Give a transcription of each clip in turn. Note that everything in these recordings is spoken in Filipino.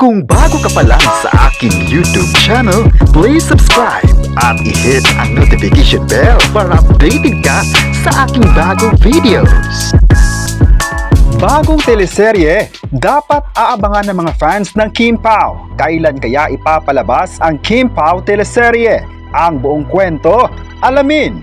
Kung bago ka pa lang sa aking YouTube channel, please subscribe at i-hit ang notification bell para updated ka sa aking bagong videos. Bagong teleserye, dapat aabangan ng mga fans ng Kim Pao. Kailan kaya ipapalabas ang Kim Pao teleserye? Ang buong kwento, alamin!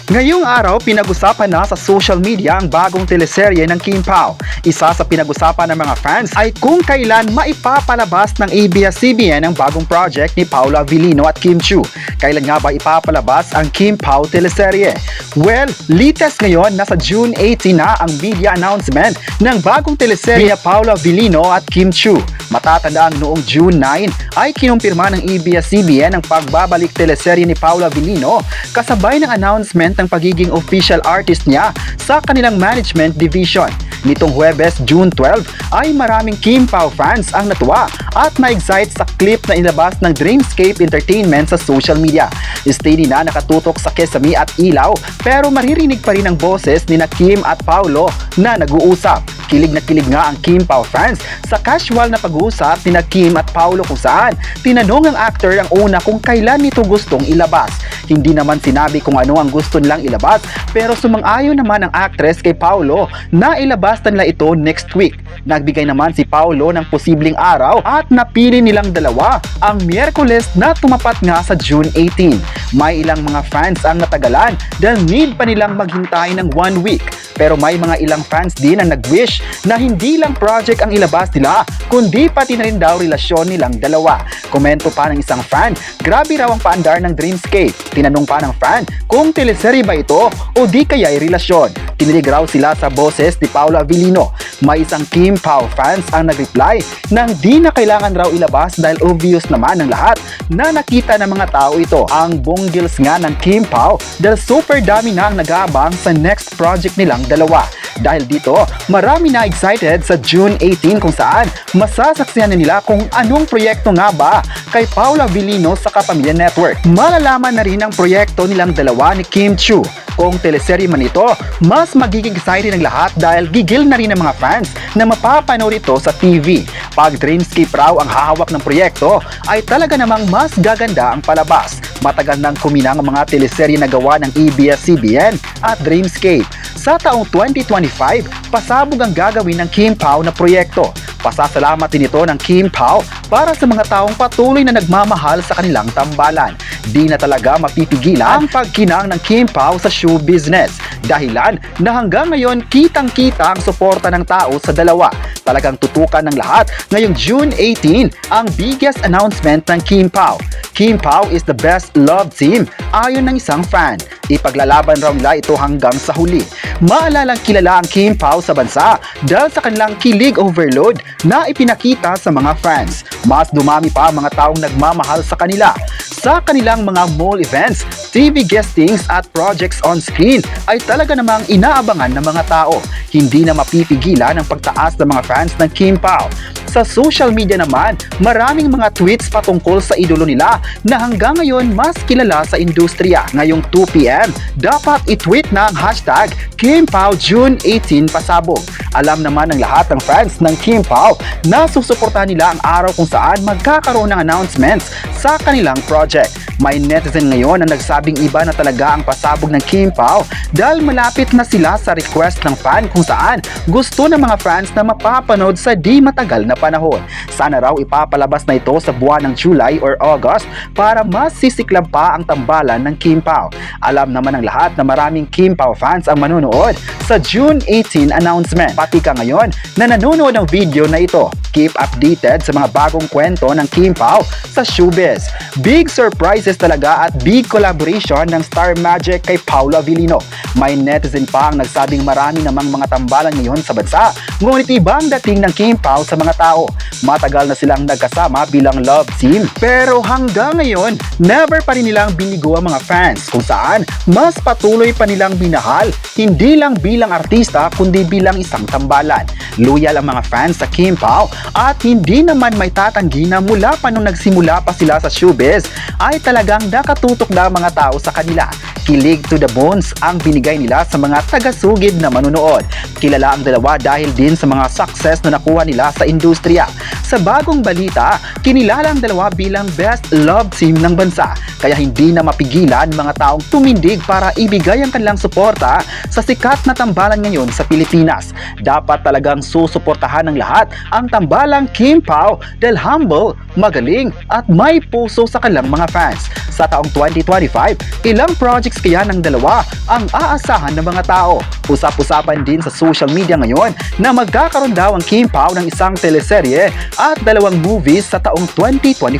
Ngayong araw, pinag-usapan na sa social media ang bagong teleserye ng Kim Pao. Isa sa pinag-usapan ng mga fans ay kung kailan maipapalabas ng ABS-CBN ang bagong project ni Paolo Avellino at Kim Chiu. Kailan nga ba ipapalabas ang Kim Pao teleserye? Well, latest ngayon, nasa June 18 na ang media announcement ng bagong teleserye ni Paolo Avellino at Kim Chiu. Matatandaan noong June 9 ay kinumpirma ng ABS-CBN ang pagbabalik teleserye ni Paolo Avellino kasabay ng announcement ng pagiging official artist niya sa kanilang management division. Nitong Huwebes, June 12 ay maraming Kim Pao fans ang natuwa at na-excite sa clip na inilabas ng Dreamscape Entertainment sa social media. Steady na nakatutok sa kesame at ilaw pero maririnig pa rin ang boses ni na Kim at Paolo na nag-uusap. Kilig na kilig nga ang Kim Pao fans sa casual na pag-uusap ni na Kim at Paolo kung saan tinanong ang actor ang una kung kailan nito gustong ilabas. Hindi naman sinabi kung ano ang gusto nilang ilabas pero sumang-ayon naman ang actress kay Paolo na ilabas nila ito next week. Nagbigay naman si Paolo ng posibleng araw at napili nilang dalawa ang Miyerkules na tumapat nga sa June 18. May ilang mga fans ang natagalan dahil need pa nilang maghintay ng 1 week. Pero may mga ilang fans din ang nag-wish na hindi lang project ang ilabas nila, kundi pati na rin daw relasyon nilang dalawa. Komento pa ng isang fan, grabe raw ang paandar ng Dreamscape. Tinanong pa ng fan kung teleserye ba ito o di kaya ay relasyon. Kinilig raw sila sa boses ni Paolo Avellino. May isang Kim Pao fans ang nag-reply nang di na kailangan raw ilabas dahil obvious naman ng lahat na nakita ng mga tao ito. Ang bonggils nga ng Kim Pao dahil super dami na ang nag-aabang sa next project nilang dalawa. Dahil dito, marami na excited sa June 18 kung saan masasaksihan na nila kung anong proyekto nga ba kay Paolo Avellino sa Kapamilya Network. Malalaman na rin ang proyekto nilang dalawa ni Kim Chiu. Kung teleserye man ito, mas magiging excited ng lahat dahil gigil na rin ng mga fans na mapapanood ito sa TV. Pag Dreamscape raw ang hahawak ng proyekto, ay talaga namang mas gaganda ang palabas. Matagal nang kuminang ang mga teleserye na gawa ng ABS-CBN at Dreamscape. Sa taong 2025, pasabog ang gagawin ng Kim Pao na proyekto. Pasasalamat din ito ng Kim Pao para sa mga taong patuloy na nagmamahal sa kanilang tambalan. Di na talaga mapipigilan ang pagkinang ng Kim Pao sa show business. Dahilan na hanggang ngayon kitang-kita ang suporta ng tao sa dalawa. Talagang tutukan ng lahat ngayong June 18 ang biggest announcement ng Kim Pao. Kim Pao is the best love team ayon ng isang fan. Ipaglalaban raw nila ito hanggang sa huli. Maalalang kilala ang Kim Pao sa bansa dahil sa kanilang kilig overload na ipinakita sa mga fans. Mas dumami pa ang mga taong nagmamahal sa kanila. Sa kanilang mga mall events, TV guestings at projects on screen ay talaga namang inaabangan ng mga tao. Hindi na mapipigilan ang pagtaas ng mga fans ng Kim Pao. Sa social media naman, maraming mga tweets patungkol sa idolo nila na hanggang ngayon mas kilala sa industriya. Ngayong 2 PM, dapat i-tweet na ang hashtag Kim Pao June 18 pasabog. Alam naman ng lahat ng fans ng Kim Pao na susuportahan nila ang araw kung saan magkakaroon ng announcements sa kanilang project. May netizen ngayon na nagsabing iba na talaga ang pasabog ng Kim Pao dahil malapit na sila sa request ng fan kung saan gusto ng mga fans na mapapanood sa di matagal na panahon. Sana raw ipapalabas na ito sa buwan ng July or August para mas sisiklab pa ang tambalan ng Kim Pao. Alam naman ng lahat na maraming Kim Pao fans ang manonood sa June 18 announcement. Pati ka ngayon na nanonood ng video na ito. Keep updated sa mga bagong kwento ng Kim Pao sa showbiz. Big surprise kisses talaga at big collaboration ng Star Magic kay Paolo Avellino. May netizen pa ang nagsabing marami namang mga tambalan ngayon sa bansa, ngunit iba ang dating ng Kim Pao sa mga tao. Matagal na silang nagkasama bilang love team, pero hanggang ngayon, never pa rin nilang binigo ang mga fans, kung saan mas patuloy pa nilang binahal, hindi lang bilang artista kundi bilang isang tambalan. Loyal ang mga fans sa Kim Pao at hindi naman may tatanggi na mula pa nung nagsimula pa sila sa showbiz ay talagang nakatutok na ang mga tao sa kanila. Kilig to the bones ang binigay nila sa mga tagasugid na manunood. Kilala ang dalawa dahil din sa mga success na nakuha nila sa industriya. Sa bagong balita, kinilala ang dalawa bilang best love team ng bansa. Kaya hindi na mapigilan mga taong tumindig para ibigay ang kanilang suporta sa sikat na tambalan ngayon sa Pilipinas. Dapat talagang susuportahan ng lahat ang tambalang Kim Pao dahil humble, magaling at may puso sa kanilang mga fans. Sa taong 2025, ilang projects kaya ng dalawa ang aasahan ng mga tao. Usap-usapan din sa social media ngayon na magkakaroon daw ang Kim Pao ng isang teleserye at 2 movies sa taong 2025.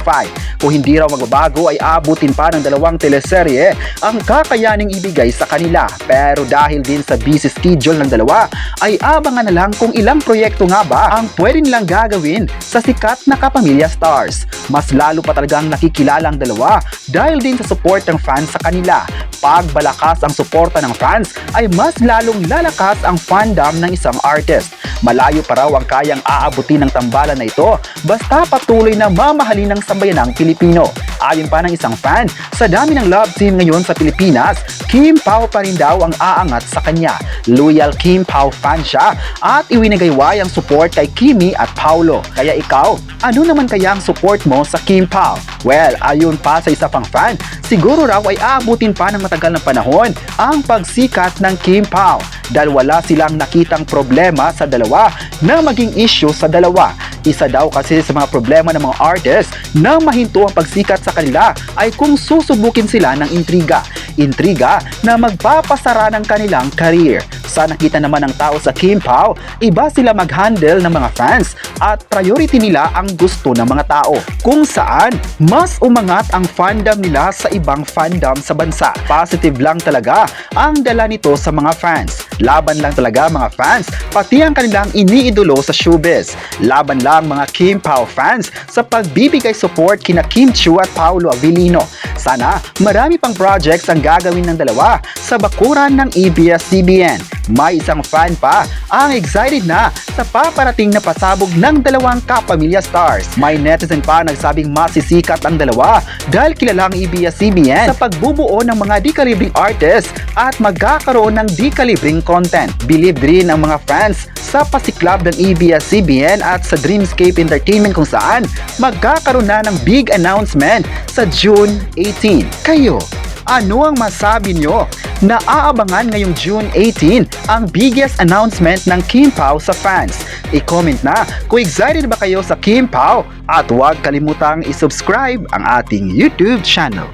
Kung hindi raw magbabago ay abutin pa ng 2 teleserye ang kakayaning ibigay sa kanila. Pero dahil din sa busy schedule ng dalawa, ay abangan na lang kung ilang proyekto nga ba ang pwede nilang gagawin sa sikat na kapamilya stars. Mas lalo pa talagang nakikilala ang dalawa dahil din sa support ng fans sa kanila. Pag balakas ang suporta ng fans, ay mas lalong lalakas ang fandom ng isang artist. Malayo pa raw ang kayang aabutin ng tambalan na ito basta patuloy na mamahalin ng sambayanang Pilipino. Ayon pa ng isang fan, sa dami ng love team ngayon sa Pilipinas, Kim Pao pa rin daw ang aangat sa kanya. Loyal Kim Pao fan siya at iwinagayway ang support kay Kimi at Paolo. Kaya ikaw, ano naman kaya ang support mo sa Kim Pao? Well, ayon pa sa isa pang fan, siguro raw ay aabutin pa ng matagal na panahon ang pagsikat ng Kim Pao dahil wala silang nakitang problema sa dalawa na maging issue sa dalawa. Isa daw kasi sa mga problema ng mga artist na mahinto ang pagsikat sa kanila ay kung susubukin sila ng intriga. Intriga na magpapasara ng kanilang career. Sa nakita naman ng tao sa Kim Pao, iba sila mag-handle ng mga fans at priority nila ang gusto ng mga tao. Kung saan, mas umangat ang fandom nila sa ibang fandom sa bansa. Positive lang talaga ang dala nito sa mga fans. Laban lang talaga mga fans, pati ang kanilang iniidolo sa showbiz. Laban lang mga Kim Pao fans sa pagbibigay support kina Kim Chiu at Paolo Avellino. Sana marami pang projects ang gagawin ng dalawa sa bakuran ng ABS-CBN. May isang fan pa ang excited na sa paparating na pasabog ng 2 kapamilya stars. May netizen pa nagsabing masisikat ang dalawa dahil kilala ang ABS-CBN sa pagbubuo ng mga di-kalibreng artists at magkakaroon ng di-kalibreng content. Believe din ang mga fans sa pasiklab ng ABS-CBN at sa Dreamscape Entertainment kung saan magkakaroon na ng big announcement sa June 18. Kayo, ano ang masabi nyo? Naaabangan ngayong June 18 ang biggest announcement ng Kim Pao sa fans. I-comment na kung excited ba kayo sa Kim Pao at huwag kalimutang i-subscribe ang ating YouTube channel.